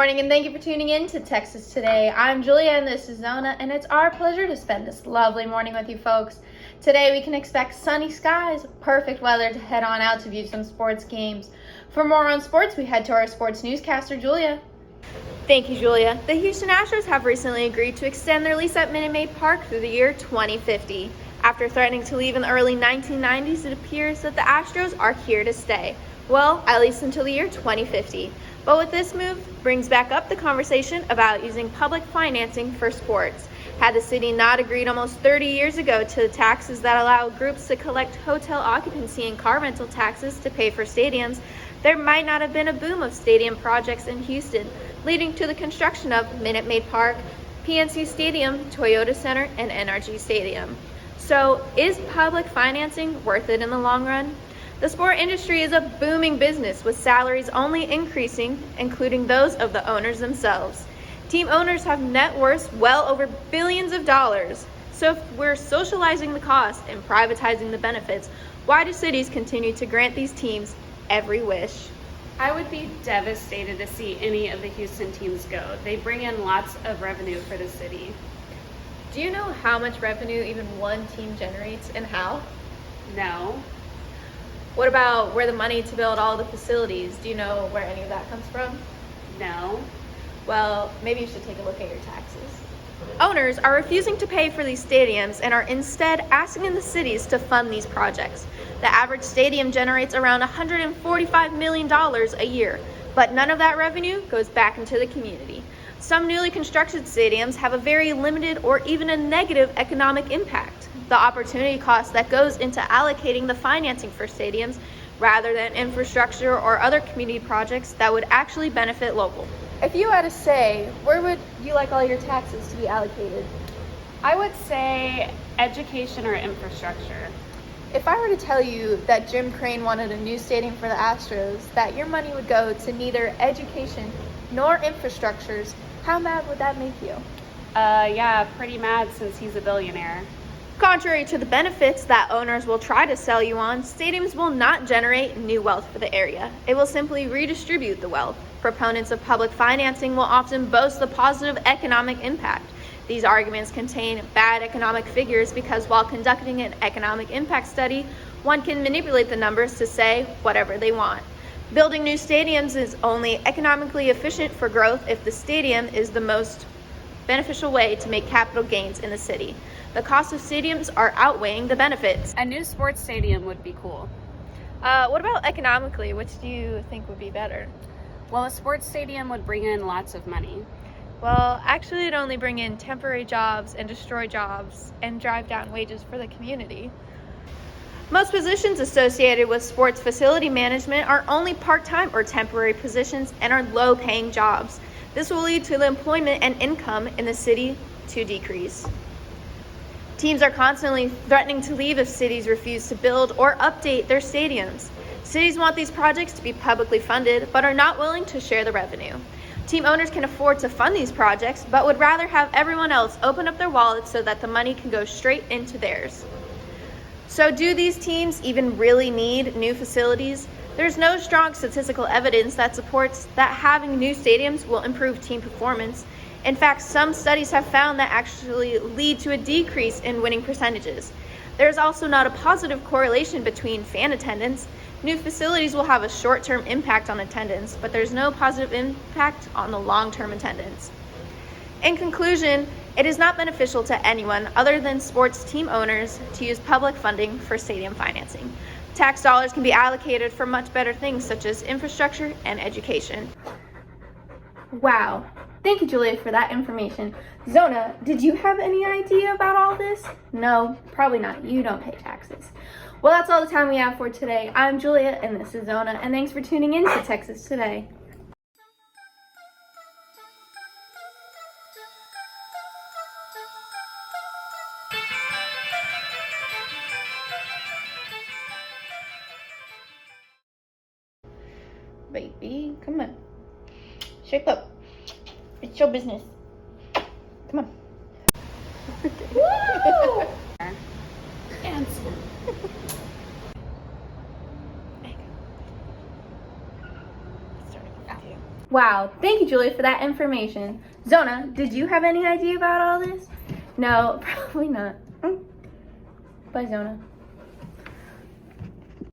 morning, and thank you for tuning in to Texas Today. I'm Julia and this is Zona, and it's our pleasure to spend this lovely morning with you folks. Today we can expect sunny skies, perfect weather to head on out to view some sports games. For more on sports, we head to our sports newscaster, Julia. Thank you, Julia. The Houston Astros have recently agreed to extend their lease at Minute Maid Park through the year 2050. After threatening to leave in the early 1990s, it appears that the Astros are here to stay. Well, at least until the year 2050. But with this move, brings back up the conversation about using public financing for sports. Had the city not agreed almost 30 years ago to the taxes that allow groups to collect hotel occupancy and car rental taxes to pay for stadiums, there might not have been a boom of stadium projects in Houston, leading to the construction of Minute Maid Park, PNC Stadium, Toyota Center, and NRG Stadium. So, is public financing worth it in the long run? The sport industry is a booming business with salaries only increasing, including those of the owners themselves. Team owners have net worths well over billions of dollars. So if we're socializing the cost and privatizing the benefits, why do cities continue to grant these teams every wish? I would be devastated to see any of the Houston teams go. They bring in lots of revenue for the city. Do you know how much revenue even one team generates and how? No. What about where the money to build all the facilities? Do you know where any of that comes from? No. Well, maybe you should take a look at your taxes. Owners are refusing to pay for these stadiums and are instead asking the cities to fund these projects. The average stadium generates around $145 million a year, but none of that revenue goes back into the community. Some newly constructed stadiums have a very limited or even a negative economic impact. The opportunity cost that goes into allocating the financing for stadiums rather than infrastructure or other community projects that would actually benefit local. If you had a say, where would you like all your taxes to be allocated? I would say education or infrastructure. If I were to tell you that Jim Crane wanted a new stadium for the Astros, that your money would go to neither education nor infrastructures, how mad would that make you? Yeah, pretty mad since he's a billionaire. Contrary to the benefits that owners will try to sell you on, stadiums will not generate new wealth for the area. It will simply redistribute the wealth. Proponents of public financing will often boast the positive economic impact. These arguments contain bad economic figures because while conducting an economic impact study, one can manipulate the numbers to say whatever they want. Building new stadiums is only economically efficient for growth if the stadium is the most beneficial way to make capital gains in the city. The cost of stadiums are outweighing the benefits. A new sports stadium would be cool. What about economically? Which do you think would be better? Well, a sports stadium would bring in lots of money. Well, actually it'd only bring in temporary jobs and destroy jobs and drive down wages for the community. Most positions associated with sports facility management are only part-time or temporary positions and are low-paying jobs. This will lead to the employment and income in the city to decrease. Teams are constantly threatening to leave if cities refuse to build or update their stadiums. Cities want these projects to be publicly funded, but are not willing to share the revenue. Team owners can afford to fund these projects, but would rather have everyone else open up their wallets so that the money can go straight into theirs. So do these teams even really need new facilities? There's no strong statistical evidence that supports that having new stadiums will improve team performance. In fact, some studies have found that actually lead to a decrease in winning percentages. There's also not a positive correlation between fan attendance. New facilities will have a short-term impact on attendance, but there's no positive impact on the long-term attendance. In conclusion, it is not beneficial to anyone other than sports team owners to use public funding for stadium financing. Tax dollars can be allocated for much better things such as infrastructure and education. Wow. Thank you, Julia, for that information. Zona, did you have any idea about all this? No, probably not. You don't pay taxes. Well, that's all the time we have for today. I'm Julia, and this is Zona, and thanks for tuning in to Texas Today. Baby, come on. Shape up. It's your business. Come on. Woo! Dance. Starting with you. Wow, thank you, Julie, for that information. Zona, did you have any idea about all this? No, probably not. Bye, Zona.